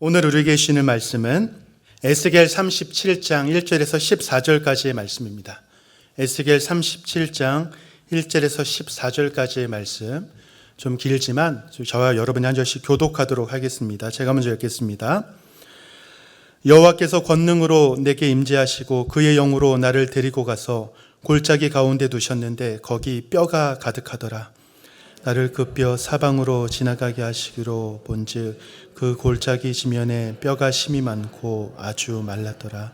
오늘 우리에게 주시는 말씀은 에스겔 37장 1절에서 14절까지의 말씀입니다. 에스겔 37장 1절에서 14절까지의 말씀, 좀 길지만 저와 여러분이 한 절씩 교독하도록 하겠습니다. 제가 먼저 읽겠습니다. 여호와께서 권능으로 내게 임재하시고 그의 영으로 나를 데리고 가서 골짜기 가운데 두셨는데 거기 뼈가 가득하더라. 나를 그 뼈 사방으로 지나가게 하시기로 본즉 그 골짜기 지면에 뼈가 심이 많고 아주 말랐더라.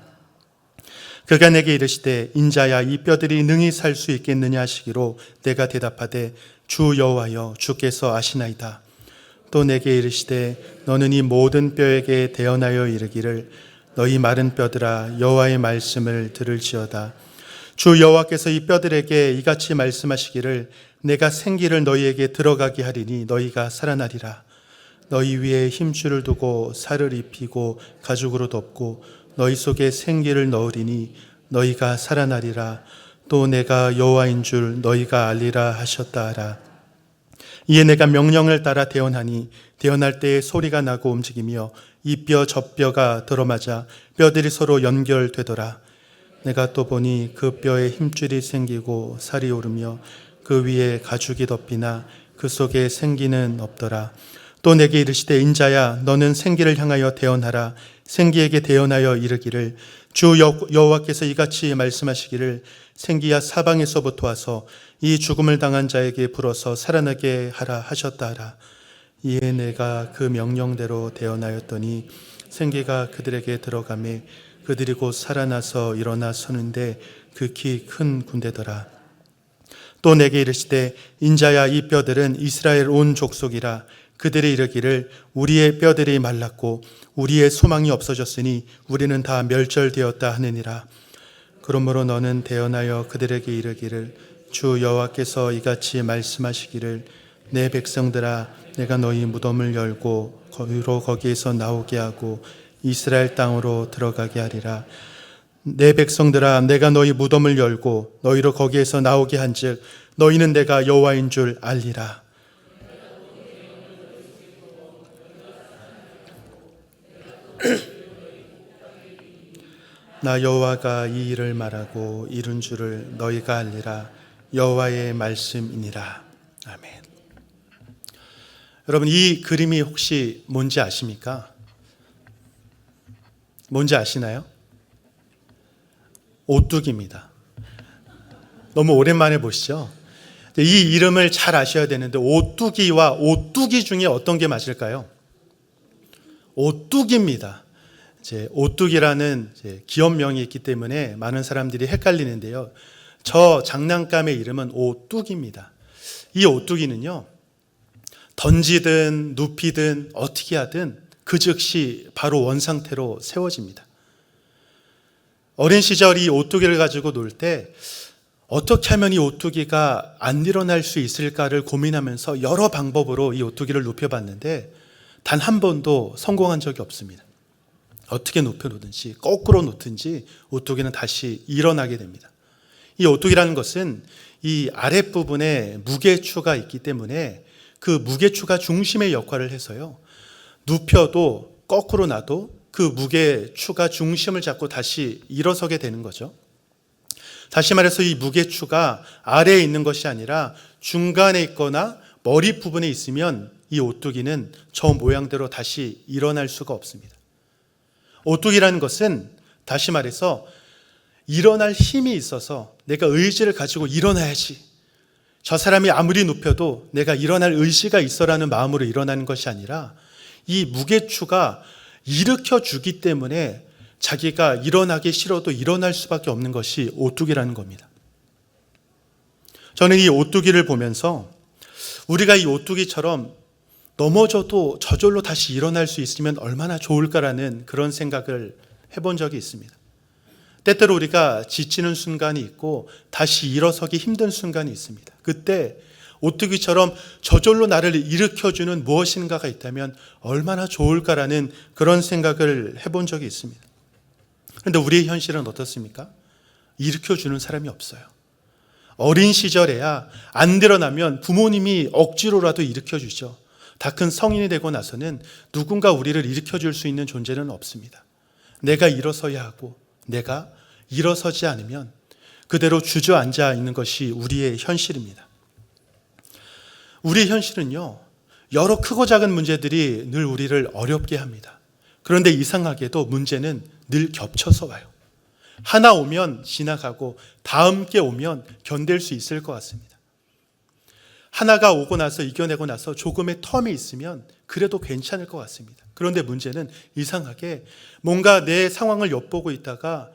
그가 내게 이르시되 인자야 이 뼈들이 능히 살 수 있겠느냐 하시기로 내가 대답하되 주 여호와여 주께서 아시나이다. 또 내게 이르시되 너는 이 모든 뼈에게 대언하여 이르기를 너희 마른 뼈들아 여호와의 말씀을 들을지어다. 주 여호와께서 이 뼈들에게 이같이 말씀하시기를 내가 생기를 너희에게 들어가게 하리니 너희가 살아나리라. 너희 위에 힘줄을 두고 살을 입히고 가죽으로 덮고 너희 속에 생기를 넣으리니 너희가 살아나리라. 또 내가 여호와인 줄 너희가 알리라 하셨다 하라. 이에 내가 명령을 따라 대언하니 대언할 때에 소리가 나고 움직이며 이 뼈 저 뼈가 들어맞아 뼈들이 서로 연결되더라. 내가 또 보니 그 뼈에 힘줄이 생기고 살이 오르며 그 위에 가죽이 덮이나 그 속에 생기는 없더라. 또 내게 이르시되 인자야 너는 생기를 향하여 대언하라. 생기에게 대언하여 이르기를 주 여호와께서 이같이 말씀하시기를 생기야 사방에서부터 와서 이 죽음을 당한 자에게 불어서 살아나게 하라 하셨다 하라. 이에 내가 그 명령대로 대언하였더니 생기가 그들에게 들어가매 그들이 곧 살아나서 일어나 서는데 극히 큰 군대더라. 또 내게 이르시되 인자야 이 뼈들은 이스라엘 온 족속이라. 그들이 이르기를 우리의 뼈들이 말랐고 우리의 소망이 없어졌으니 우리는 다 멸절되었다 하느니라. 그러므로 너는 대언하여 그들에게 이르기를 주 여호와께서 이같이 말씀하시기를 내 백성들아 내가 너희 무덤을 열고 거기에서 나오게 하고 이스라엘 땅으로 들어가게 하리라. 내 백성들아 내가 너희 무덤을 열고 너희로 거기에서 나오게 한즉 너희는 내가 여호와인 줄 알리라. 나 여호와가 이 일을 말하고 이룬 줄을 너희가 알리라. 여호와의 말씀이니라. 아멘. 여러분 이 그림이 혹시 뭔지 아십니까? 뭔지 아시나요? 오뚜기입니다. 너무 오랜만에 보시죠? 이 이름을 잘 아셔야 되는데 오뚜기와 오뚜기 중에 어떤 게 맞을까요? 오뚜기입니다. 오뚜기라는 기업명이 있기 때문에 많은 사람들이 헷갈리는데요. 저 장난감의 이름은 오뚜기입니다. 이 오뚜기는요, 던지든 눕히든 어떻게 하든 그 즉시 바로 원상태로 세워집니다. 어린 시절 이 오뚜기를 가지고 놀 때 어떻게 하면 이 오뚜기가 안 일어날 수 있을까를 고민하면서 여러 방법으로 이 오뚜기를 눕혀봤는데 단 한 번도 성공한 적이 없습니다. 어떻게 눕혀놓든지 거꾸로 놓든지 오뚜기는 다시 일어나게 됩니다. 이 오뚜기라는 것은 이 아랫부분에 무게추가 있기 때문에 그 무게추가 중심의 역할을 해서요, 눕혀도 거꾸로 놔도 그 무게추가 중심을 잡고 다시 일어서게 되는 거죠. 다시 말해서 이 무게추가 아래에 있는 것이 아니라 중간에 있거나 머리 부분에 있으면 이 오뚜기는 저 모양대로 다시 일어날 수가 없습니다. 오뚜기라는 것은 다시 말해서 일어날 힘이 있어서 내가 의지를 가지고 일어나야지, 저 사람이 아무리 눕혀도 내가 일어날 의지가 있어라는 마음으로 일어나는 것이 아니라 이 무게추가 일으켜주기 때문에 자기가 일어나기 싫어도 일어날 수밖에 없는 것이 오뚜기라는 겁니다. 저는 이 오뚜기를 보면서 우리가 이 오뚜기처럼 넘어져도 저절로 다시 일어날 수 있으면 얼마나 좋을까라는 그런 생각을 해본 적이 있습니다. 때때로 우리가 지치는 순간이 있고 다시 일어서기 힘든 순간이 있습니다. 그때 오뚜기처럼 저절로 나를 일으켜주는 무엇인가가 있다면 얼마나 좋을까라는 그런 생각을 해본 적이 있습니다. 그런데 우리의 현실은 어떻습니까? 일으켜주는 사람이 없어요. 어린 시절에야 안 일어나면 부모님이 억지로라도 일으켜주죠. 다 큰 성인이 되고 나서는 누군가 우리를 일으켜줄 수 있는 존재는 없습니다. 내가 일어서야 하고 내가 일어서지 않으면 그대로 주저앉아 있는 것이 우리의 현실입니다. 우리의 현실은요, 여러 크고 작은 문제들이 늘 우리를 어렵게 합니다. 그런데 이상하게도 문제는 늘 겹쳐서 와요. 하나 오면 지나가고 다음 게 오면 견딜 수 있을 것 같습니다. 하나가 오고 나서 이겨내고 나서 조금의 텀이 있으면 그래도 괜찮을 것 같습니다. 그런데 문제는 이상하게 뭔가 내 상황을 엿보고 있다가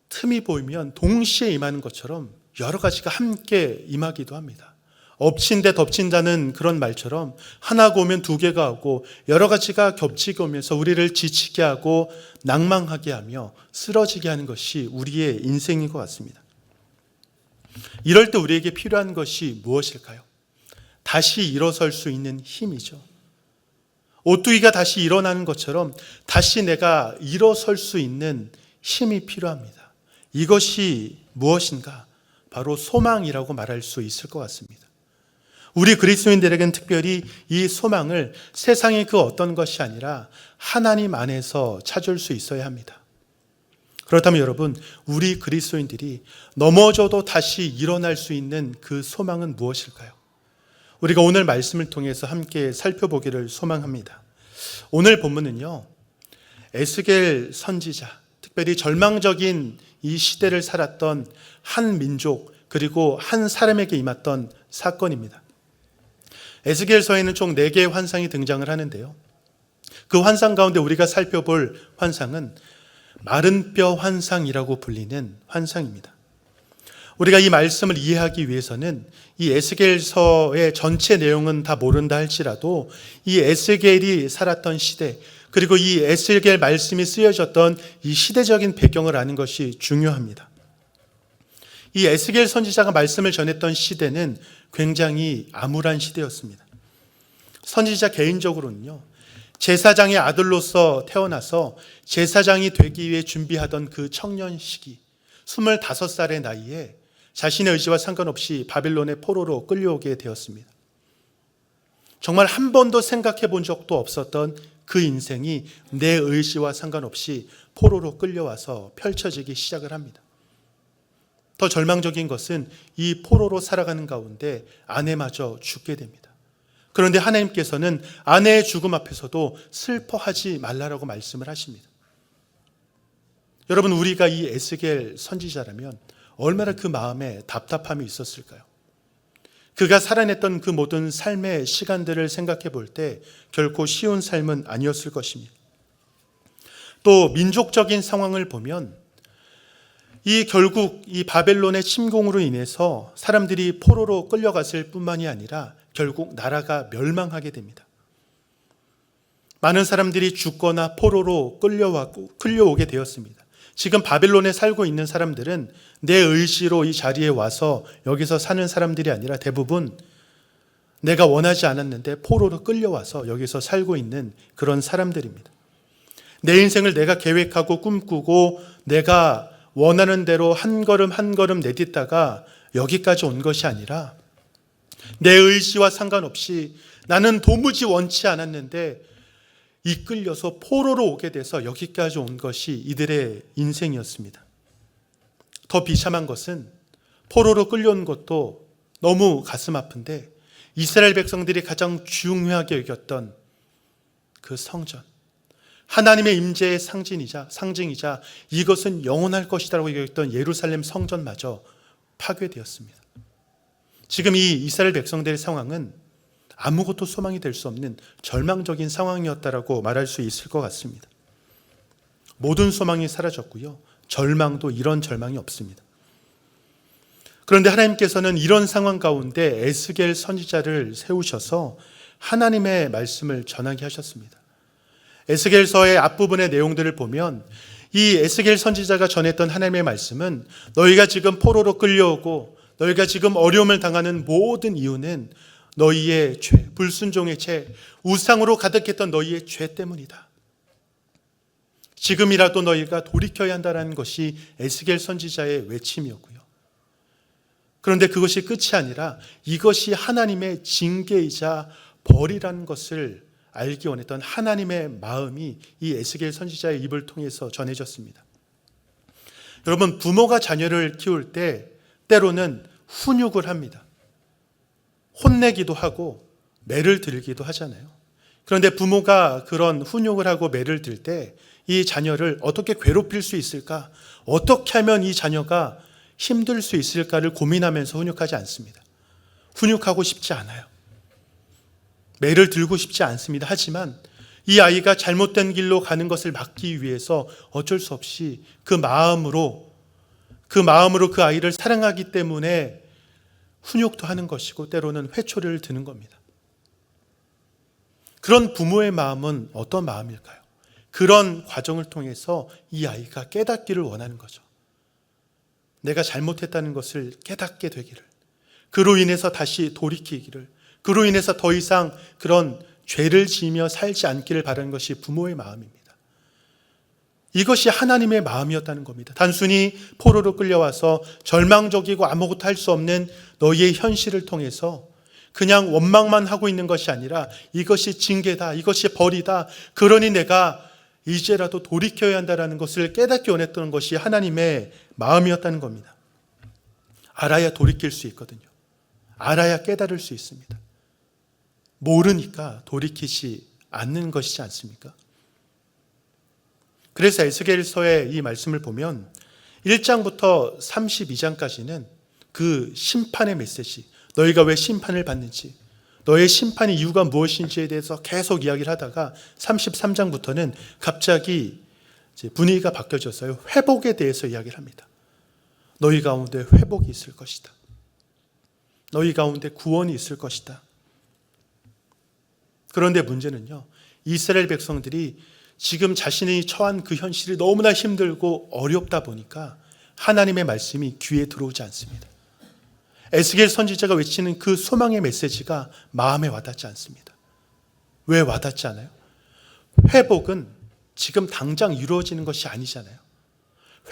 틈이 보이면 동시에 임하는 것처럼 여러 가지가 함께 임하기도 합니다. 엎친 데 덮친다는 그런 말처럼 하나가 오면 두 개가 오고 여러 가지가 겹치게 오면서 우리를 지치게 하고 낭망하게 하며 쓰러지게 하는 것이 우리의 인생인 것 같습니다. 이럴 때 우리에게 필요한 것이 무엇일까요? 다시 일어설 수 있는 힘이죠. 오뚜기가 다시 일어나는 것처럼 다시 내가 일어설 수 있는 힘이 필요합니다. 이것이 무엇인가? 바로 소망이라고 말할 수 있을 것 같습니다. 우리 그리스도인들에게는 특별히 이 소망을 세상의 그 어떤 것이 아니라 하나님 안에서 찾을 수 있어야 합니다. 그렇다면 여러분, 우리 그리스도인들이 넘어져도 다시 일어날 수 있는 그 소망은 무엇일까요? 우리가 오늘 말씀을 통해서 함께 살펴보기를 소망합니다. 오늘 본문은요, 에스겔 선지자, 특별히 절망적인 이 시대를 살았던 한 민족 그리고 한 사람에게 임했던 사건입니다. 에스겔서에는 총 4개의 환상이 등장을 하는데요. 그 환상 가운데 우리가 살펴볼 환상은 마른 뼈 환상이라고 불리는 환상입니다. 우리가 이 말씀을 이해하기 위해서는 이 에스겔서의 전체 내용은 다 모른다 할지라도 이 에스겔이 살았던 시대, 그리고 이 에스겔 말씀이 쓰여졌던 이 시대적인 배경을 아는 것이 중요합니다. 이 에스겔 선지자가 말씀을 전했던 시대는 굉장히 암울한 시대였습니다. 선지자 개인적으로는요, 제사장의 아들로서 태어나서 제사장이 되기 위해 준비하던 그 청년 시기, 25살의 나이에 자신의 의지와 상관없이 바빌론의 포로로 끌려오게 되었습니다. 정말 한 번도 생각해 본 적도 없었던 그 인생이 내 의지와 상관없이 포로로 끌려와서 펼쳐지기 시작을 합니다. 더 절망적인 것은 이 포로로 살아가는 가운데 아내마저 죽게 됩니다. 그런데 하나님께서는 아내의 죽음 앞에서도 슬퍼하지 말라라고 말씀을 하십니다. 여러분, 우리가 이 에스겔 선지자라면 얼마나 그 마음에 답답함이 있었을까요? 그가 살아냈던 그 모든 삶의 시간들을 생각해 볼 때 결코 쉬운 삶은 아니었을 것입니다. 또 민족적인 상황을 보면 결국 이 바벨론의 침공으로 인해서 사람들이 포로로 끌려갔을 뿐만이 아니라 결국 나라가 멸망하게 됩니다. 많은 사람들이 죽거나 포로로 끌려오게 되었습니다. 지금 바벨론에 살고 있는 사람들은 내 의지로 이 자리에 와서 여기서 사는 사람들이 아니라 대부분 내가 원하지 않았는데 포로로 끌려와서 여기서 살고 있는 그런 사람들입니다. 내 인생을 내가 계획하고 꿈꾸고 내가 원하는 대로 한 걸음 한 걸음 내딛다가 여기까지 온 것이 아니라 내 의지와 상관없이 나는 도무지 원치 않았는데 이끌려서 포로로 오게 돼서 여기까지 온 것이 이들의 인생이었습니다. 더 비참한 것은 포로로 끌려온 것도 너무 가슴 아픈데 이스라엘 백성들이 가장 중요하게 여겼던 그 성전, 하나님의 임재의 상징이자 이것은 영원할 것이라고 여겼던 예루살렘 성전마저 파괴되었습니다. 지금 이 이스라엘 백성들의 상황은 아무것도 소망이 될 수 없는 절망적인 상황이었다라고 말할 수 있을 것 같습니다. 모든 소망이 사라졌고요, 절망도 이런 절망이 없습니다. 그런데 하나님께서는 이런 상황 가운데 에스겔 선지자를 세우셔서 하나님의 말씀을 전하게 하셨습니다. 에스겔서의 앞부분의 내용들을 보면 이 에스겔 선지자가 전했던 하나님의 말씀은 너희가 지금 포로로 끌려오고 너희가 지금 어려움을 당하는 모든 이유는 너희의 죄, 불순종의 죄, 우상으로 가득했던 너희의 죄 때문이다. 지금이라도 너희가 돌이켜야 한다는 것이 에스겔 선지자의 외침이었고요. 그런데 그것이 끝이 아니라 이것이 하나님의 징계이자 벌이라는 것을 알기 원했던 하나님의 마음이 이 에스겔 선지자의 입을 통해서 전해졌습니다. 여러분, 부모가 자녀를 키울 때 때로는 훈육을 합니다. 혼내기도 하고 매를 들기도 하잖아요. 그런데 부모가 그런 훈육을 하고 매를 들 때 이 자녀를 어떻게 괴롭힐 수 있을까? 어떻게 하면 이 자녀가 힘들 수 있을까를 고민하면서 훈육하지 않습니다. 훈육하고 싶지 않아요. 매를 들고 싶지 않습니다. 하지만 이 아이가 잘못된 길로 가는 것을 막기 위해서 어쩔 수 없이 그 마음으로 그 아이를 사랑하기 때문에 훈육도 하는 것이고 때로는 회초리를 드는 겁니다. 그런 부모의 마음은 어떤 마음일까요? 그런 과정을 통해서 이 아이가 깨닫기를 원하는 거죠. 내가 잘못했다는 것을 깨닫게 되기를, 그로 인해서 다시 돌이키기를, 그로 인해서 더 이상 그런 죄를 지으며 살지 않기를 바라는 것이 부모의 마음입니다. 이것이 하나님의 마음이었다는 겁니다. 단순히 포로로 끌려와서 절망적이고 아무것도 할 수 없는 너희의 현실을 통해서 그냥 원망만 하고 있는 것이 아니라 이것이 징계다, 이것이 벌이다, 그러니 내가 이제라도 돌이켜야 한다는 것을 깨닫기 원했던 것이 하나님의 마음이었다는 겁니다. 알아야 돌이킬 수 있거든요. 알아야 깨달을 수 있습니다. 모르니까 돌이키지 않는 것이지 않습니까? 그래서 에스겔서의 이 말씀을 보면 1장부터 32장까지는 그 심판의 메시지, 너희가 왜 심판을 받는지, 너의 심판의 이유가 무엇인지에 대해서 계속 이야기를 하다가 33장부터는 갑자기 분위기가 바뀌어졌어요. 회복에 대해서 이야기를 합니다. 너희 가운데 회복이 있을 것이다. 너희 가운데 구원이 있을 것이다. 그런데 문제는요, 이스라엘 백성들이 지금 자신이 처한 그 현실이 너무나 힘들고 어렵다 보니까 하나님의 말씀이 귀에 들어오지 않습니다. 에스겔 선지자가 외치는 그 소망의 메시지가 마음에 와닿지 않습니다. 왜 와닿지 않아요? 회복은 지금 당장 이루어지는 것이 아니잖아요.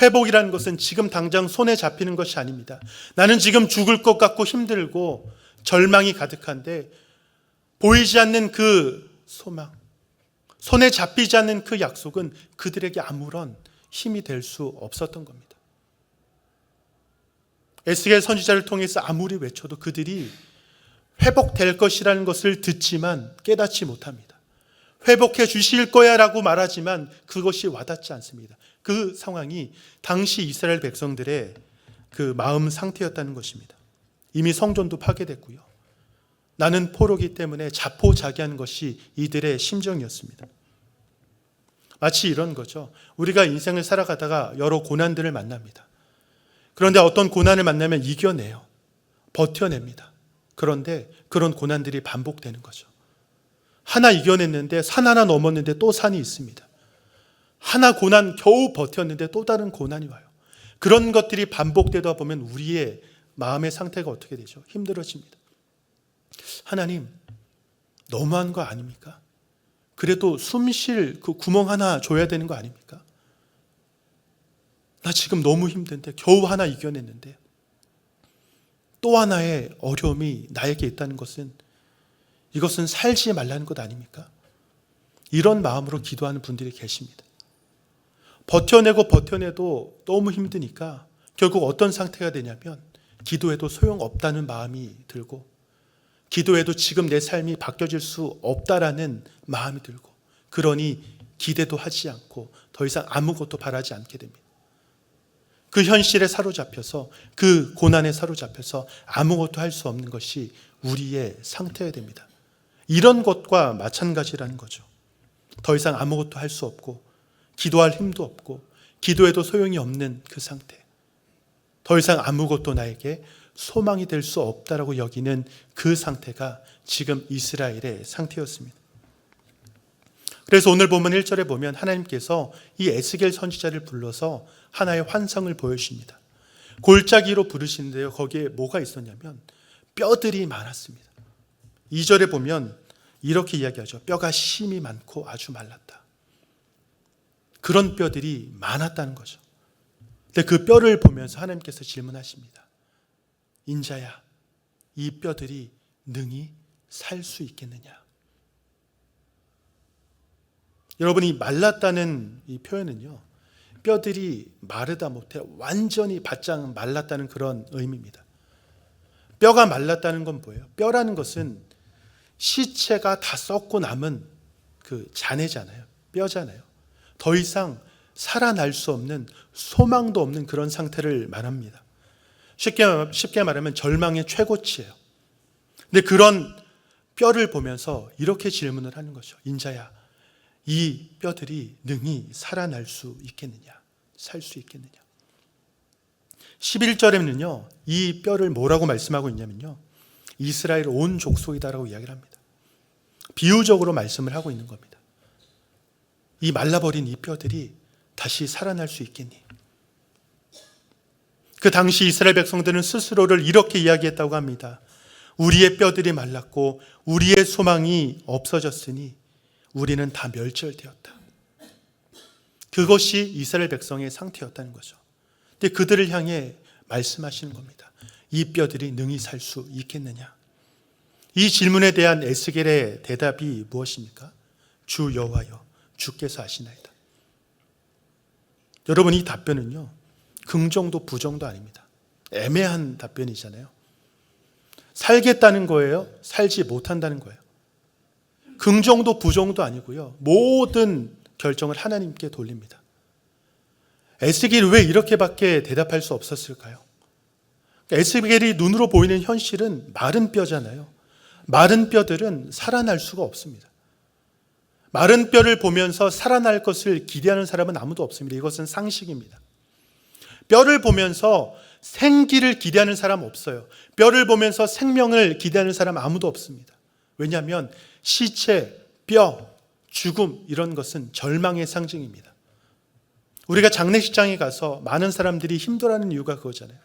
회복이라는 것은 지금 당장 손에 잡히는 것이 아닙니다. 나는 지금 죽을 것 같고 힘들고 절망이 가득한데 보이지 않는 그 소망, 손에 잡히지 않는 그 약속은 그들에게 아무런 힘이 될 수 없었던 겁니다. 에스겔 선지자를 통해서 아무리 외쳐도 그들이 회복될 것이라는 것을 듣지만 깨닫지 못합니다. 회복해 주실 거야 라고 말하지만 그것이 와닿지 않습니다. 그 상황이 당시 이스라엘 백성들의 그 마음 상태였다는 것입니다. 이미 성전도 파괴됐고요. 나는 포로기 때문에 자포자기하는 것이 이들의 심정이었습니다. 마치 이런 거죠. 우리가 인생을 살아가다가 여러 고난들을 만납니다. 그런데 어떤 고난을 만나면 이겨내요. 버텨냅니다. 그런데 그런 고난들이 반복되는 거죠. 하나 이겨냈는데 산 하나 넘었는데 또 산이 있습니다. 하나 고난 겨우 버텼는데 또 다른 고난이 와요. 그런 것들이 반복되다 보면 우리의 마음의 상태가 어떻게 되죠? 힘들어집니다. 하나님, 너무한 거 아닙니까? 그래도 숨 쉴 그 구멍 하나 줘야 되는 거 아닙니까? 나 지금 너무 힘든데 겨우 하나 이겨냈는데 또 하나의 어려움이 나에게 있다는 것은 이것은 살지 말라는 것 아닙니까? 이런 마음으로 기도하는 분들이 계십니다. 버텨내도 너무 힘드니까 결국 어떤 상태가 되냐면 기도해도 소용없다는 마음이 들고 기도해도 지금 내 삶이 바뀌어질 수 없다라는 마음이 들고 그러니 기대도 하지 않고 더 이상 아무것도 바라지 않게 됩니다. 그 현실에 사로잡혀서 그 고난에 사로잡혀서 아무것도 할 수 없는 것이 우리의 상태가 됩니다. 이런 것과 마찬가지라는 거죠. 더 이상 아무것도 할 수 없고 기도할 힘도 없고 기도해도 소용이 없는 그 상태. 더 이상 아무것도 나에게 소망이 될 수 없다라고 여기는 그 상태가 지금 이스라엘의 상태였습니다. 그래서 오늘 본문 1절에 보면 하나님께서 이 에스겔 선지자를 불러서 하나의 환상을 보여주십니다. 골짜기로 부르시는데요. 거기에 뭐가 있었냐면 뼈들이 많았습니다. 2절에 보면 이렇게 이야기하죠. 뼈가 심이 많고 아주 말랐다. 그런 뼈들이 많았다는 거죠. 근데 그 뼈를 보면서 하나님께서 질문하십니다. 인자야, 이 뼈들이 능히 살 수 있겠느냐? 여러분이 말랐다는 이 표현은요, 뼈들이 마르다 못해 완전히 바짝 말랐다는 그런 의미입니다. 뼈가 말랐다는 건 뭐예요? 뼈라는 것은 시체가 다 썩고 남은 그 잔해잖아요. 뼈잖아요. 더 이상 살아날 수 없는, 소망도 없는 그런 상태를 말합니다. 쉽게 말하면 절망의 최고치예요. 근데 그런 뼈를 보면서 이렇게 질문을 하는 거죠. 인자야, 이 뼈들이 능히 살아날 수 있겠느냐? 살 수 있겠느냐? 11절에는요, 이 뼈를 뭐라고 말씀하고 있냐면요, 이스라엘 온 족속이다라고 이야기를 합니다. 비유적으로 말씀을 하고 있는 겁니다. 이 말라버린 이 뼈들이 다시 살아날 수 있겠니? 그 당시 이스라엘 백성들은 스스로를 이렇게 이야기했다고 합니다. 우리의 뼈들이 말랐고 우리의 소망이 없어졌으니 우리는 다 멸절되었다. 그것이 이스라엘 백성의 상태였다는 거죠. 근데 그들을 향해 말씀하시는 겁니다. 이 뼈들이 능히 살 수 있겠느냐? 이 질문에 대한 에스겔의 대답이 무엇입니까? 주 여호와여, 주께서 아시나이다. 여러분, 이 답변은요, 긍정도 부정도 아닙니다. 애매한 답변이잖아요. 살겠다는 거예요? 살지 못한다는 거예요? 긍정도 부정도 아니고요, 모든 결정을 하나님께 돌립니다. 에스겔이 왜 이렇게밖에 대답할 수 없었을까요? 에스겔이 눈으로 보이는 현실은 마른 뼈잖아요. 마른 뼈들은 살아날 수가 없습니다. 마른 뼈를 보면서 살아날 것을 기대하는 사람은 아무도 없습니다. 이것은 상식입니다. 뼈를 보면서 생기를 기대하는 사람 없어요. 뼈를 보면서 생명을 기대하는 사람 아무도 없습니다. 왜냐하면 시체, 뼈, 죽음 이런 것은 절망의 상징입니다. 우리가 장례식장에 가서 많은 사람들이 힘들어하는 이유가 그거잖아요.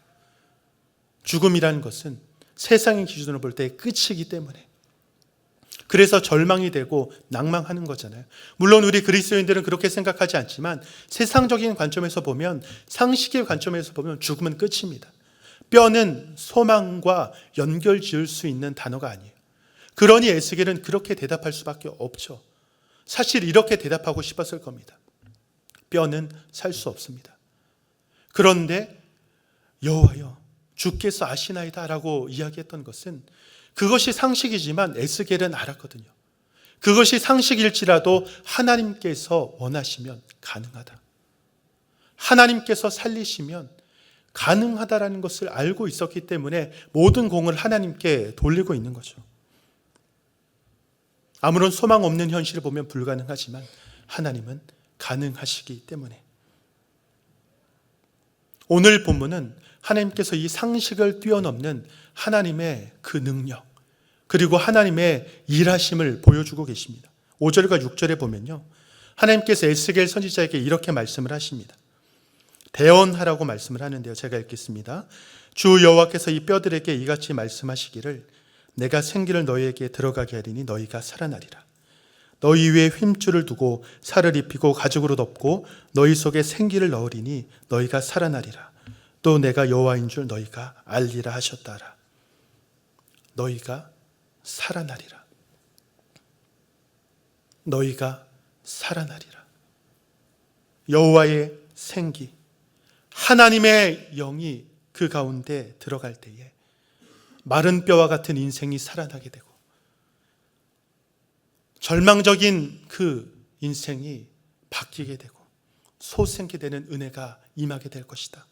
죽음이라는 것은 세상의 기준으로 볼 때 끝이기 때문에. 그래서 절망이 되고 낭망하는 거잖아요. 물론 우리 그리스도인들은 그렇게 생각하지 않지만 세상적인 관점에서 보면, 상식의 관점에서 보면 죽음은 끝입니다. 뼈는 소망과 연결 지을 수 있는 단어가 아니에요. 그러니 에스겔은 그렇게 대답할 수밖에 없죠. 사실 이렇게 대답하고 싶었을 겁니다. 뼈는 살 수 없습니다. 그런데 여호와여, 주께서 아시나이다 라고 이야기했던 것은, 그것이 상식이지만 에스겔은 알았거든요. 그것이 상식일지라도 하나님께서 원하시면 가능하다. 하나님께서 살리시면 가능하다라는 것을 알고 있었기 때문에 모든 공을 하나님께 돌리고 있는 거죠. 아무런 소망 없는 현실을 보면 불가능하지만 하나님은 가능하시기 때문에. 오늘 본문은 하나님께서 이 상식을 뛰어넘는 하나님의 그 능력, 그리고 하나님의 일하심을 보여주고 계십니다. 5절과 6절에 보면요, 하나님께서 에스겔 선지자에게 이렇게 말씀을 하십니다. 대언하라고 말씀을 하는데요, 제가 읽겠습니다. 주 여호와께서 이 뼈들에게 이같이 말씀하시기를, 내가 생기를 너희에게 들어가게 하리니 너희가 살아나리라. 너희 위에 홰줄을 두고 살을 입히고 가죽으로 덮고 너희 속에 생기를 넣으리니 너희가 살아나리라. 또 내가 여호와인 줄 너희가 알리라 하셨다라. 너희가 살아나리라. 너희가 살아나리라. 여호와의 생기, 하나님의 영이 그 가운데 들어갈 때에 마른 뼈와 같은 인생이 살아나게 되고, 절망적인 그 인생이 바뀌게 되고 소생케 되는 은혜가 임하게 될 것이다.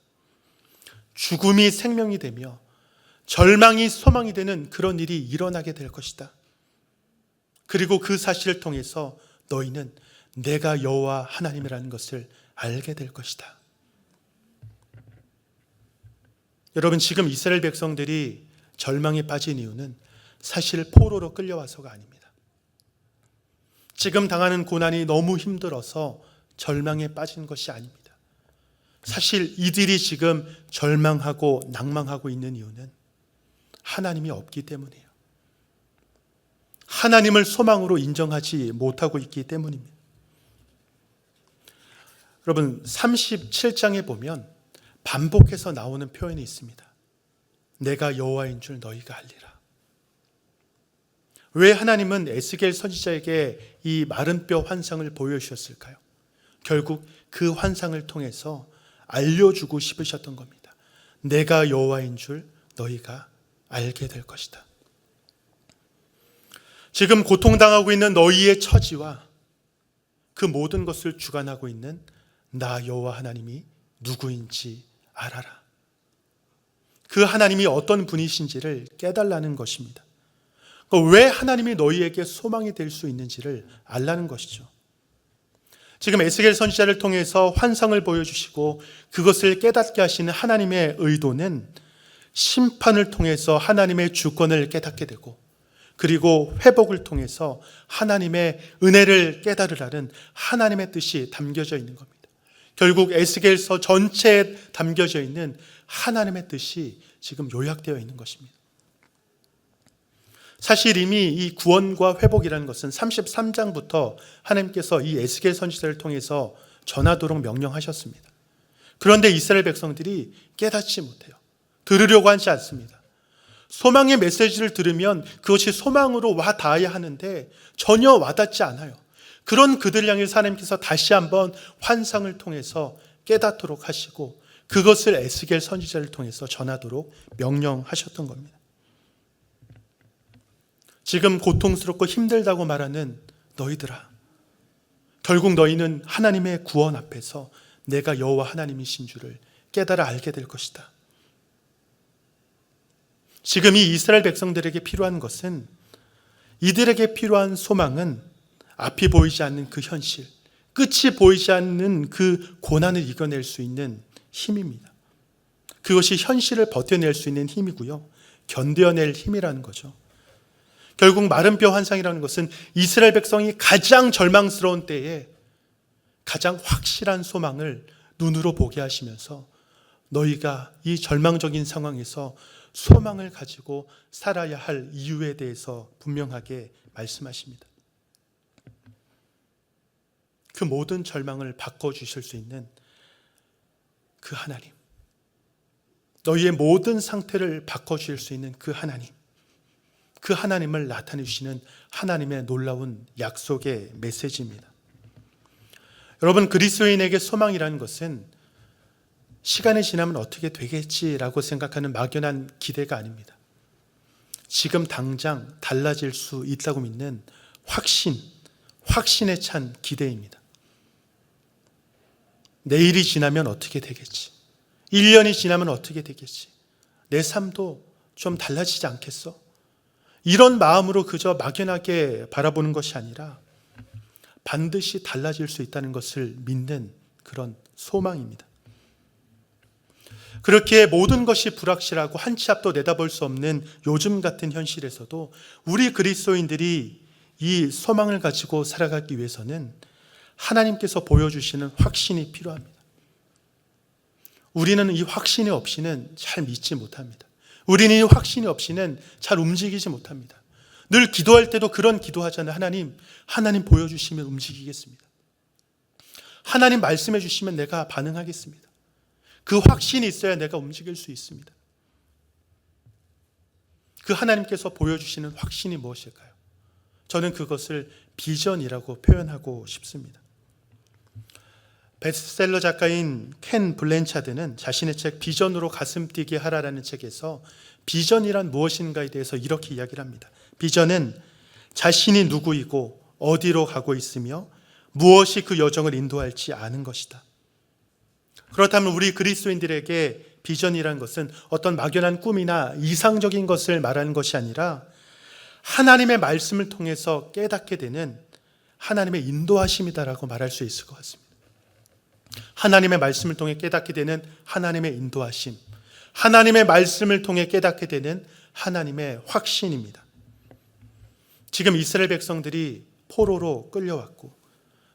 죽음이 생명이 되며 절망이 소망이 되는 그런 일이 일어나게 될 것이다. 그리고 그 사실을 통해서 너희는 내가 여호와 하나님이라는 것을 알게 될 것이다. 여러분, 지금 이스라엘 백성들이 절망에 빠진 이유는 사실 포로로 끌려와서가 아닙니다. 지금 당하는 고난이 너무 힘들어서 절망에 빠진 것이 아닙니다. 사실 이들이 지금 절망하고 낭망하고 있는 이유는 하나님이 없기 때문이에요. 하나님을 소망으로 인정하지 못하고 있기 때문입니다. 여러분, 37장에 보면 반복해서 나오는 표현이 있습니다. 내가 여호와인 줄 너희가 알리라. 왜 하나님은 에스겔 선지자에게 이 마른 뼈 환상을 보여주셨을까요? 결국 그 환상을 통해서 알려주고 싶으셨던 겁니다. 내가 여호와인 줄 너희가 알게 될 것이다. 지금 고통당하고 있는 너희의 처지와 그 모든 것을 주관하고 있는 나 여호와 하나님이 누구인지 알아라. 그 하나님이 어떤 분이신지를 깨달라는 것입니다. 왜 하나님이 너희에게 소망이 될 수 있는지를 알라는 것이죠. 지금 에스겔 선지자를 통해서 환상을 보여주시고 그것을 깨닫게 하시는 하나님의 의도는 심판을 통해서 하나님의 주권을 깨닫게 되고, 그리고 회복을 통해서 하나님의 은혜를 깨달으라는 하나님의 뜻이 담겨져 있는 겁니다. 결국 에스겔서 전체에 담겨져 있는 하나님의 뜻이 지금 요약되어 있는 것입니다. 사실 이미 이 구원과 회복이라는 것은 33장부터 하나님께서 이 에스겔 선지자를 통해서 전하도록 명령하셨습니다. 그런데 이스라엘 백성들이 깨닫지 못해요. 들으려고 하지 않습니다. 소망의 메시지를 들으면 그것이 소망으로 와 닿아야 하는데 전혀 와닿지 않아요. 그런 그들을 향해서 하나님께서 다시 한번 환상을 통해서 깨닫도록 하시고 그것을 에스겔 선지자를 통해서 전하도록 명령하셨던 겁니다. 지금 고통스럽고 힘들다고 말하는 너희들아, 결국 너희는 하나님의 구원 앞에서 내가 여호와 하나님이신 줄을 깨달아 알게 될 것이다. 지금 이 이스라엘 백성들에게 필요한 것은, 이들에게 필요한 소망은 앞이 보이지 않는 그 현실, 끝이 보이지 않는 그 고난을 이겨낼 수 있는 힘입니다. 그것이 현실을 버텨낼 수 있는 힘이고요, 견뎌낼 힘이라는 거죠. 결국 마른 뼈 환상이라는 것은 이스라엘 백성이 가장 절망스러운 때에 가장 확실한 소망을 눈으로 보게 하시면서 너희가 이 절망적인 상황에서 소망을 가지고 살아야 할 이유에 대해서 분명하게 말씀하십니다. 그 모든 절망을 바꿔주실 수 있는 그 하나님, 너희의 모든 상태를 바꿔주실 수 있는 그 하나님, 그 하나님을 나타내 주시는 하나님의 놀라운 약속의 메시지입니다. 여러분, 그리스도인에게 소망이라는 것은 시간이 지나면 어떻게 되겠지라고 생각하는 막연한 기대가 아닙니다. 지금 당장 달라질 수 있다고 믿는 확신에 찬 기대입니다. 내일이 지나면 어떻게 되겠지? 1년이 지나면 어떻게 되겠지? 내 삶도 좀 달라지지 않겠어? 이런 마음으로 그저 막연하게 바라보는 것이 아니라 반드시 달라질 수 있다는 것을 믿는 그런 소망입니다. 그렇게 모든 것이 불확실하고 한 치 앞도 내다볼 수 없는 요즘 같은 현실에서도 우리 그리스도인들이 이 소망을 가지고 살아가기 위해서는 하나님께서 보여주시는 확신이 필요합니다. 우리는 이 확신이 없이는 잘 믿지 못합니다. 우리는 이 확신이 없이는 잘 움직이지 못합니다. 늘 기도할 때도 그런 기도하잖아요. 하나님 보여주시면 움직이겠습니다. 하나님 말씀해 주시면 내가 반응하겠습니다. 그 확신이 있어야 내가 움직일 수 있습니다. 그 하나님께서 보여주시는 확신이 무엇일까요? 저는 그것을 비전이라고 표현하고 싶습니다. 베스트셀러 작가인 켄 블랜차드는 자신의 책 비전으로 가슴 뛰게 하라라는 책에서 비전이란 무엇인가에 대해서 이렇게 이야기를 합니다. 비전은 자신이 누구이고 어디로 가고 있으며 무엇이 그 여정을 인도할지 아는 것이다. 그렇다면 우리 그리스도인들에게 비전이라는 것은 어떤 막연한 꿈이나 이상적인 것을 말하는 것이 아니라 하나님의 말씀을 통해서 깨닫게 되는 하나님의 인도하심이다라고 말할 수 있을 것 같습니다. 하나님의 말씀을 통해 깨닫게 되는 하나님의 인도하심, 하나님의 말씀을 통해 깨닫게 되는 하나님의 확신입니다. 지금 이스라엘 백성들이 포로로 끌려왔고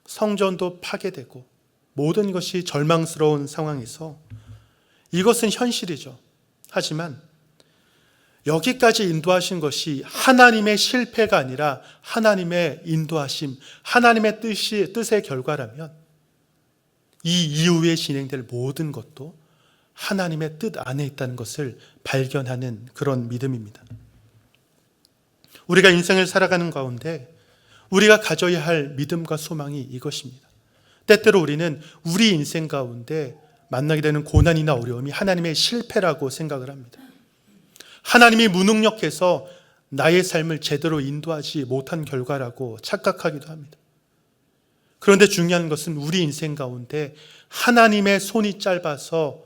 성전도 파괴되고 모든 것이 절망스러운 상황에서 이것은 현실이죠. 하지만 여기까지 인도하신 것이 하나님의 실패가 아니라 하나님의 인도하심, 하나님의 뜻의 결과라면 이 이후에 진행될 모든 것도 하나님의 뜻 안에 있다는 것을 발견하는 그런 믿음입니다. 우리가 인생을 살아가는 가운데 우리가 가져야 할 믿음과 소망이 이것입니다. 때때로 우리는 우리 인생 가운데 만나게 되는 고난이나 어려움이 하나님의 실패라고 생각을 합니다. 하나님이 무능력해서 나의 삶을 제대로 인도하지 못한 결과라고 착각하기도 합니다. 그런데 중요한 것은 우리 인생 가운데 하나님의 손이 짧아서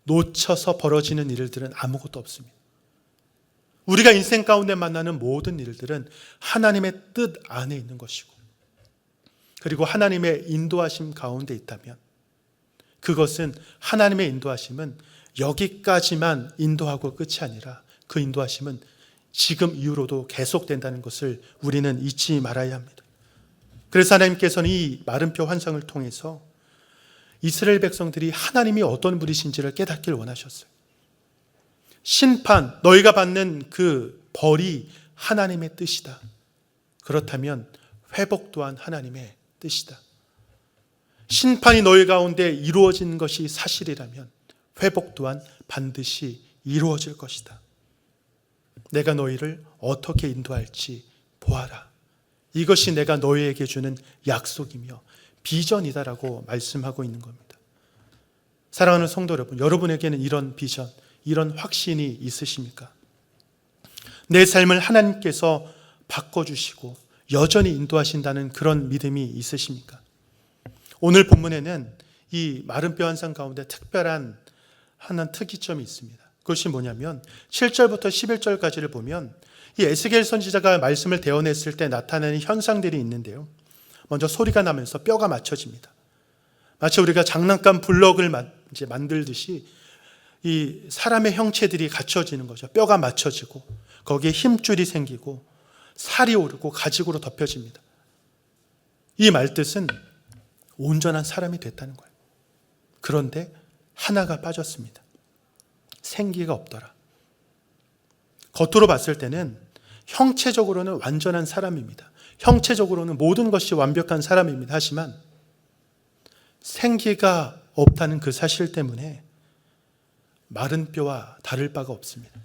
놓쳐서 벌어지는 일들은 아무것도 없습니다. 우리가 인생 가운데 만나는 모든 일들은 하나님의 뜻 안에 있는 것이고, 그리고 하나님의 인도하심 가운데 있다면 그것은, 하나님의 인도하심은 여기까지만 인도하고 끝이 아니라 그 인도하심은 지금 이후로도 계속된다는 것을 우리는 잊지 말아야 합니다. 그래서 하나님께서는 이 마름표 환상을 통해서 이스라엘 백성들이 하나님이 어떤 분이신지를 깨닫길 원하셨어요. 심판, 너희가 받는 그 벌이 하나님의 뜻이다. 그렇다면 회복 또한 하나님의 뜻이다. 심판이 너희 가운데 이루어진 것이 사실이라면 회복 또한 반드시 이루어질 것이다. 내가 너희를 어떻게 인도할지 보아라. 이것이 내가 너희에게 주는 약속이며 비전이다라고 말씀하고 있는 겁니다. 사랑하는 성도 여러분, 여러분에게는 이런 비전, 이런 확신이 있으십니까? 내 삶을 하나님께서 바꿔주시고 여전히 인도하신다는 그런 믿음이 있으십니까? 오늘 본문에는 이 마름뼈 환상 가운데 특별한 하나 특이점이 있습니다. 그것이 뭐냐면 7절부터 11절까지를 보면 이 에스겔 선지자가 말씀을 대언했을 때 나타나는 현상들이 있는데요. 먼저 소리가 나면서 뼈가 맞춰집니다. 마치 우리가 장난감 블럭을 만들듯이 이 사람의 형체들이 갖춰지는 거죠. 뼈가 맞춰지고 거기에 힘줄이 생기고 살이 오르고 가죽으로 덮여집니다. 이 말뜻은 온전한 사람이 됐다는 거예요. 그런데 하나가 빠졌습니다. 생기가 없더라. 겉으로 봤을 때는 형체적으로는 완전한 사람입니다. 형체적으로는 모든 것이 완벽한 사람입니다. 하지만 생기가 없다는 그 사실 때문에 마른 뼈와 다를 바가 없습니다.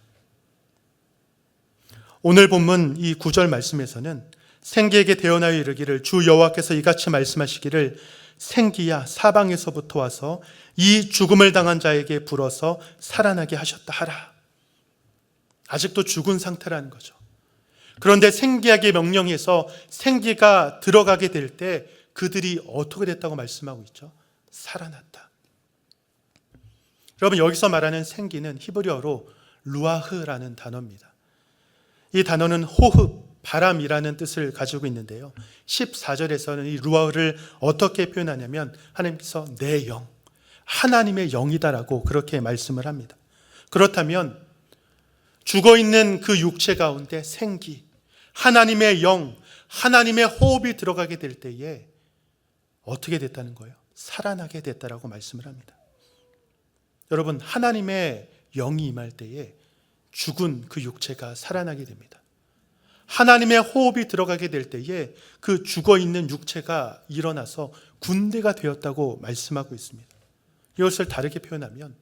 오늘 본문 이 9절 말씀에서는 생기에게 대언하여 이르기를 주 여호와께서 이같이 말씀하시기를 생기야 사방에서부터 와서 이 죽음을 당한 자에게 불어서 살아나게 하셨다 하라. 아직도 죽은 상태라는 거죠. 그런데 생기에게 명령해서 생기가 들어가게 될 때 그들이 어떻게 됐다고 말씀하고 있죠? 살아났다. 여러분, 여기서 말하는 생기는 히브리어로 루아흐라는 단어입니다. 이 단어는 호흡, 바람이라는 뜻을 가지고 있는데요. 14절에서는 이 루아흐를 어떻게 표현하냐면 하나님께서 내 영, 하나님의 영이다라고 그렇게 말씀을 합니다. 그렇다면 죽어있는 그 육체 가운데 생기, 하나님의 영, 하나님의 호흡이 들어가게 될 때에 어떻게 됐다는 거예요? 살아나게 됐다라고 말씀을 합니다. 여러분, 하나님의 영이 임할 때에 죽은 그 육체가 살아나게 됩니다. 하나님의 호흡이 들어가게 될 때에 그 죽어있는 육체가 일어나서 군대가 되었다고 말씀하고 있습니다. 이것을 다르게 표현하면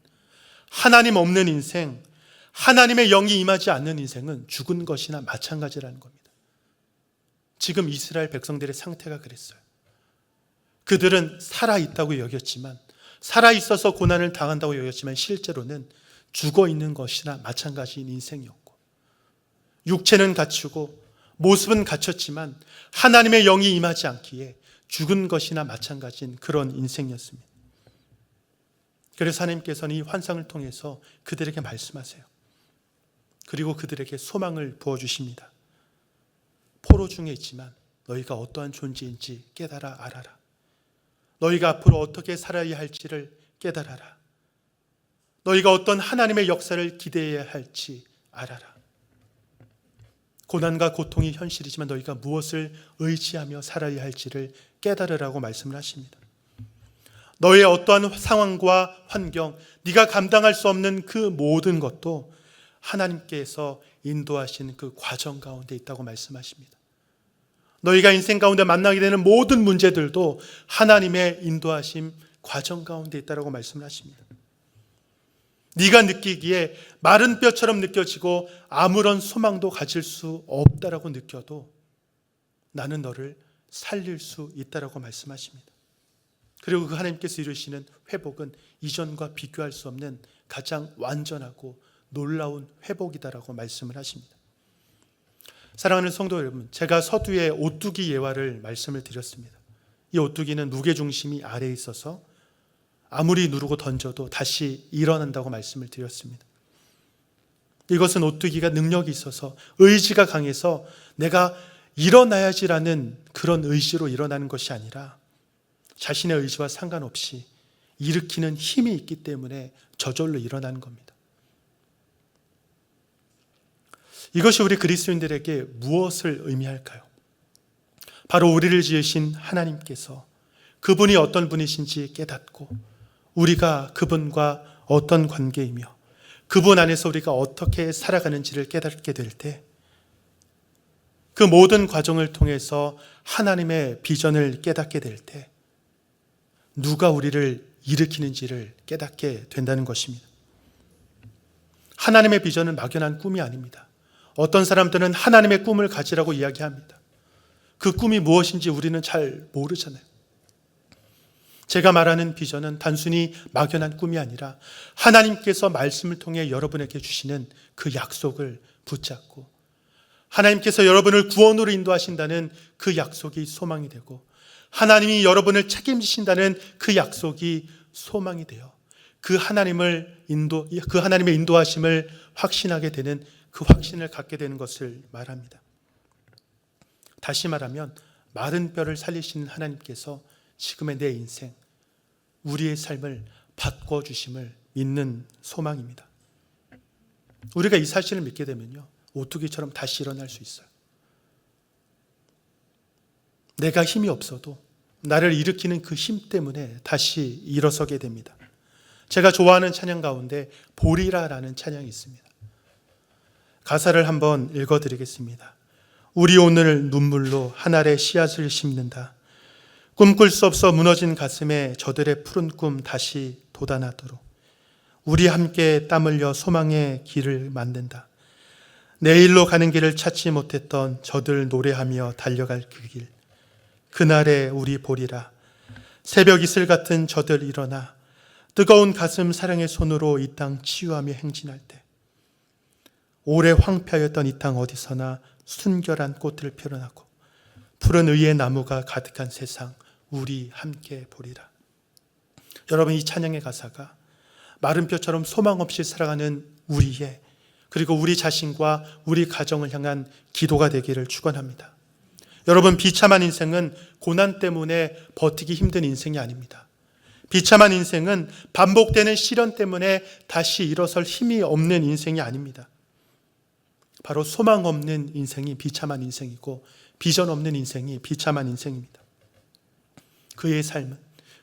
하나님 없는 인생, 하나님의 영이 임하지 않는 인생은 죽은 것이나 마찬가지라는 겁니다. 지금 이스라엘 백성들의 상태가 그랬어요. 그들은 살아있다고 여겼지만, 살아있어서 고난을 당한다고 여겼지만 실제로는 죽어있는 것이나 마찬가지인 인생이었고, 육체는 갖추고 모습은 갖췄지만 하나님의 영이 임하지 않기에 죽은 것이나 마찬가지인 그런 인생이었습니다. 그래서 하나님께서는 이 환상을 통해서 그들에게 말씀하세요. 그리고 그들에게 소망을 부어주십니다. 포로 중에 있지만 너희가 어떠한 존재인지 깨달아 알아라. 너희가 앞으로 어떻게 살아야 할지를 깨달아라. 너희가 어떤 하나님의 역사를 기대해야 할지 알아라. 고난과 고통이 현실이지만 너희가 무엇을 의지하며 살아야 할지를 깨달으라고 말씀을 하십니다. 너희의 어떠한 상황과 환경, 네가 감당할 수 없는 그 모든 것도 하나님께서 인도하신 그 과정 가운데 있다고 말씀하십니다. 너희가 인생 가운데 만나게 되는 모든 문제들도 하나님의 인도하심 과정 가운데 있다고 말씀을 하십니다. 네가 느끼기에 마른 뼈처럼 느껴지고 아무런 소망도 가질 수 없다라고 느껴도 나는 너를 살릴 수 있다라고 말씀하십니다. 그리고 그 하나님께서 이루시는 회복은 이전과 비교할 수 없는 가장 완전하고 놀라운 회복이다라고 말씀을 하십니다. 사랑하는 성도 여러분, 제가 서두에 오뚜기 예화를 말씀을 드렸습니다. 이 오뚜기는 무게중심이 아래에 있어서 아무리 누르고 던져도 다시 일어난다고 말씀을 드렸습니다. 이것은 오뚜기가 능력이 있어서 의지가 강해서 내가 일어나야지라는 그런 의지로 일어나는 것이 아니라 자신의 의지와 상관없이 일으키는 힘이 있기 때문에 저절로 일어나는 겁니다. 이것이 우리 그리스도인들에게 무엇을 의미할까요? 바로 우리를 지으신 하나님께서 그분이 어떤 분이신지 깨닫고 우리가 그분과 어떤 관계이며 그분 안에서 우리가 어떻게 살아가는지를 깨닫게 될 때 그 모든 과정을 통해서 하나님의 비전을 깨닫게 될 때 누가 우리를 일으키는지를 깨닫게 된다는 것입니다. 하나님의 비전은 막연한 꿈이 아닙니다. 어떤 사람들은 하나님의 꿈을 가지라고 이야기합니다. 그 꿈이 무엇인지 우리는 잘 모르잖아요. 제가 말하는 비전은 단순히 막연한 꿈이 아니라 하나님께서 말씀을 통해 여러분에게 주시는 그 약속을 붙잡고 하나님께서 여러분을 구원으로 인도하신다는 그 약속이 소망이 되고 하나님이 여러분을 책임지신다는 그 약속이 소망이 되어 그 하나님의 인도하심을 확신하게 되는 그 확신을 갖게 되는 것을 말합니다. 다시 말하면 마른 뼈를 살리시는 하나님께서 지금의 내 인생, 우리의 삶을 바꿔주심을 믿는 소망입니다. 우리가 이 사실을 믿게 되면요, 오뚜기처럼 다시 일어날 수 있어요. 내가 힘이 없어도 나를 일으키는 그 힘 때문에 다시 일어서게 됩니다. 제가 좋아하는 찬양 가운데 보리라라는 찬양이 있습니다. 가사를 한번 읽어드리겠습니다. 우리 오늘 눈물로 한 알의 씨앗을 심는다. 꿈꿀 수 없어 무너진 가슴에 저들의 푸른 꿈 다시 돋아나도록 우리 함께 땀 흘려 소망의 길을 만든다. 내일로 가는 길을 찾지 못했던 저들 노래하며 달려갈 그 길. 그날에 우리 보리라. 새벽 이슬 같은 저들 일어나 뜨거운 가슴 사랑의 손으로 이 땅 치유하며 행진할 때 오래 황폐하였던 이 땅 어디서나 순결한 꽃을 펴어나고 푸른 의의 나무가 가득한 세상 우리 함께 보리라. 여러분, 이 찬양의 가사가 마른 뼈처럼 소망 없이 살아가는 우리의 그리고 우리 자신과 우리 가정을 향한 기도가 되기를 축원합니다. 여러분, 비참한 인생은 고난 때문에 버티기 힘든 인생이 아닙니다. 비참한 인생은 반복되는 시련 때문에 다시 일어설 힘이 없는 인생이 아닙니다. 바로 소망 없는 인생이 비참한 인생이고 비전 없는 인생이 비참한 인생입니다. 그의 삶은,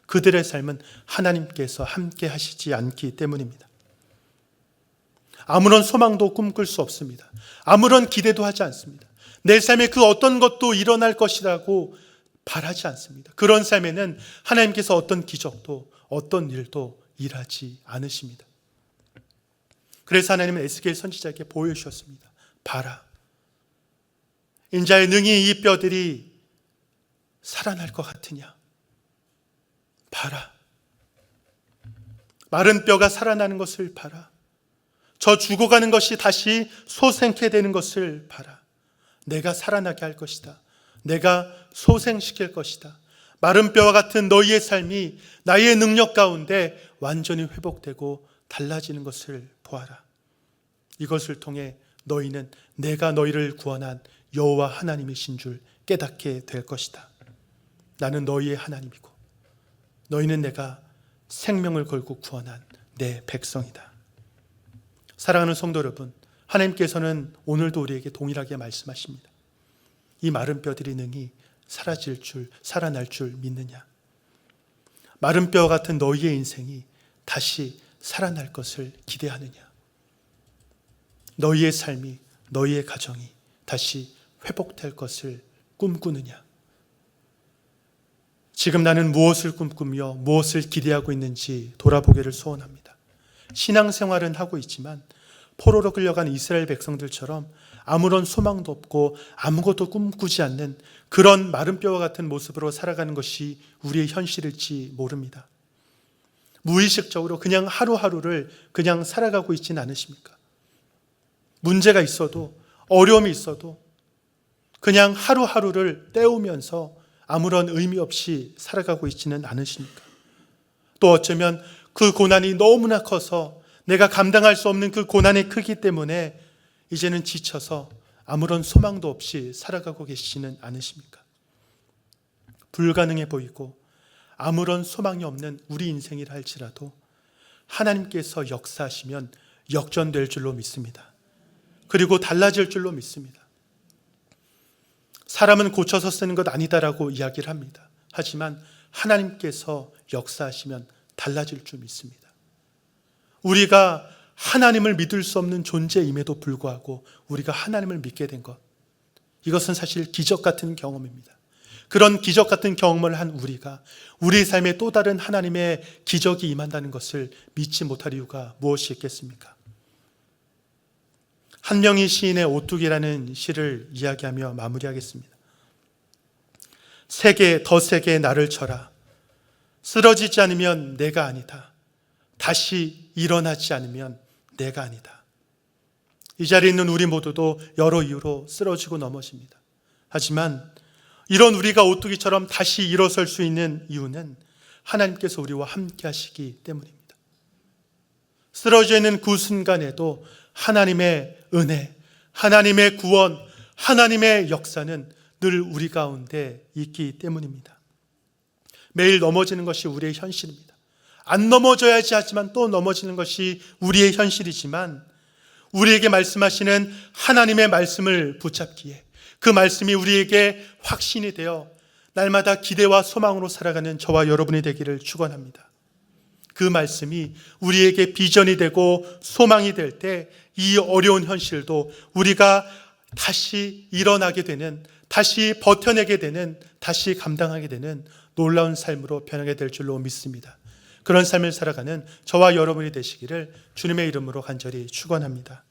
그들의 삶은 하나님께서 함께 하시지 않기 때문입니다. 아무런 소망도 꿈꿀 수 없습니다. 아무런 기대도 하지 않습니다. 내 삶에 그 어떤 것도 일어날 것이라고 바라지 않습니다. 그런 삶에는 하나님께서 어떤 기적도 어떤 일도 일하지 않으십니다. 그래서 하나님은 에스겔 선지자에게 보여주셨습니다. 봐라, 인자의 능히 이 뼈들이 살아날 것 같으냐. 봐라, 마른 뼈가 살아나는 것을 봐라. 저 죽어가는 것이 다시 소생케 되는 것을 봐라. 내가 살아나게 할 것이다. 내가 소생시킬 것이다. 마른 뼈와 같은 너희의 삶이 나의 능력 가운데 완전히 회복되고 달라지는 것을 보아라. 이것을 통해 너희는 내가 너희를 구원한 여호와 하나님이신 줄 깨닫게 될 것이다. 나는 너희의 하나님이고 너희는 내가 생명을 걸고 구원한 내 백성이다. 사랑하는 성도 여러분, 하나님께서는 오늘도 우리에게 동일하게 말씀하십니다. 이 마른 뼈들이 능히 사라질 줄, 살아날 줄 믿느냐? 마른 뼈 같은 너희의 인생이 다시 살아날 것을 기대하느냐? 너희의 삶이, 너희의 가정이 다시 회복될 것을 꿈꾸느냐? 지금 나는 무엇을 꿈꾸며 무엇을 기대하고 있는지 돌아보기를 소원합니다. 신앙생활은 하고 있지만 포로로 끌려간 이스라엘 백성들처럼 아무런 소망도 없고 아무것도 꿈꾸지 않는 그런 마른 뼈와 같은 모습으로 살아가는 것이 우리의 현실일지 모릅니다. 무의식적으로 그냥 하루하루를 그냥 살아가고 있지는 않으십니까? 문제가 있어도 어려움이 있어도 그냥 하루하루를 때우면서 아무런 의미 없이 살아가고 있지는 않으십니까? 또 어쩌면 그 고난이 너무나 커서 내가 감당할 수 없는 그 고난의 크기 때문에 이제는 지쳐서 아무런 소망도 없이 살아가고 계시지는 않으십니까? 불가능해 보이고 아무런 소망이 없는 우리 인생이라 할지라도 하나님께서 역사하시면 역전될 줄로 믿습니다. 그리고 달라질 줄로 믿습니다. 사람은 고쳐서 쓰는 것 아니다라고 이야기를 합니다. 하지만 하나님께서 역사하시면 달라질 줄 믿습니다. 우리가 하나님을 믿을 수 없는 존재임에도 불구하고 우리가 하나님을 믿게 된 것, 이것은 사실 기적 같은 경험입니다. 그런 기적 같은 경험을 한 우리가 우리 삶에 또 다른 하나님의 기적이 임한다는 것을 믿지 못할 이유가 무엇이 있겠습니까? 한명희 시인의 오뚜기라는 시를 이야기하며 마무리하겠습니다. 더 세게 나를 쳐라. 쓰러지지 않으면 내가 아니다. 다시 일어나지 않으면 내가 아니다. 이 자리에 있는 우리 모두도 여러 이유로 쓰러지고 넘어집니다. 하지만 이런 우리가 오뚜기처럼 다시 일어설 수 있는 이유는 하나님께서 우리와 함께 하시기 때문입니다. 쓰러져 있는 그 순간에도 하나님의 은혜, 하나님의 구원, 하나님의 역사는 늘 우리 가운데 있기 때문입니다. 매일 넘어지는 것이 우리의 현실입니다. 안 넘어져야지 하지만 또 넘어지는 것이 우리의 현실이지만 우리에게 말씀하시는 하나님의 말씀을 붙잡기에 그 말씀이 우리에게 확신이 되어 날마다 기대와 소망으로 살아가는 저와 여러분이 되기를 축원합니다. 그 말씀이 우리에게 비전이 되고 소망이 될 때 이 어려운 현실도 우리가 다시 일어나게 되는, 다시 버텨내게 되는, 다시 감당하게 되는 놀라운 삶으로 변하게 될 줄로 믿습니다. 그런 삶을 살아가는 저와 여러분이 되시기를 주님의 이름으로 간절히 축원합니다.